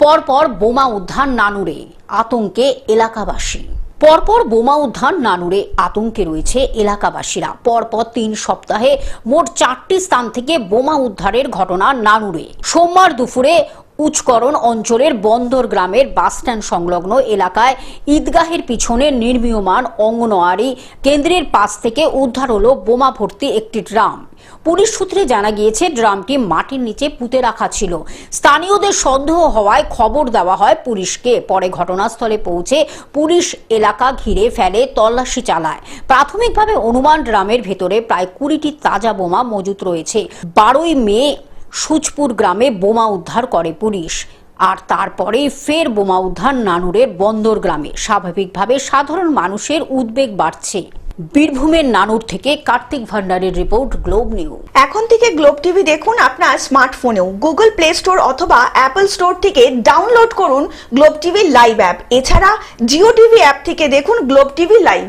পরপর বোমা উদ্ধার নানুরে, আতঙ্কে এলাকাবাসী। পরপর বোমা উদ্ধার নানুরে, আতঙ্কে রয়েছে এলাকাবাসীরা। পরপর 3 সপ্তাহে মোট 4টি স্থান থেকে বোমা উদ্ধারের ঘটনা নানুরে। সোমবার দুপুরে উচ্চকরণ অঞ্চলের বন্দর গ্রামের বাসস্ট্যান্ড সংলগ্ন এলাকায় ঈদগাহের পিছনে নির্মীয়মান অঙ্গনওয়াড়ি কেন্দ্রের পাশ থেকে উদ্ধার হলো বোমা ভর্তি একটি ড্রাম। পুলিশ সূত্রে জানা গিয়েছে, ড্রামটি মাটির নিচে পুঁতে রাখা ছিল। স্থানীয়দের সন্দেহ হওয়ায় খবর দেওয়া হয় পুলিশকে। পরে ঘটনাস্থলে পৌঁছে পুলিশ এলাকা ঘিরে ফেলে, তল্লাশি চালায়। প্রাথমিকভাবে অনুমান, ড্রামের ভেতরে প্রায় 20টি তাজা বোমা মজুত রয়েছে। 12ই মে সুচপুর গ্রামে বোমা উদ্ধার করে পুলিশ। আর তারপরে ফের বোমা উদ্ধার নানুরের বন্দর গ্রামে। স্বাভাবিকভাবে সাধারণ মানুষের উদ্বেগ বাড়ছে। বীরভূমের নানুর থেকে কার্তিক ভান্ডারের রিপোর্ট, গ্লোব নিউজ। এখন থেকে গ্লোব টিভি দেখুন আপনার স্মার্টফোনেও। গুগল প্লে স্টোর অথবা অ্যাপল স্টোর থেকে ডাউনলোড করুন গ্লোব টিভি লাইভ অ্যাপ। এছাড়া জিও টিভি অ্যাপ থেকে দেখুন গ্লোব টিভি লাইভ।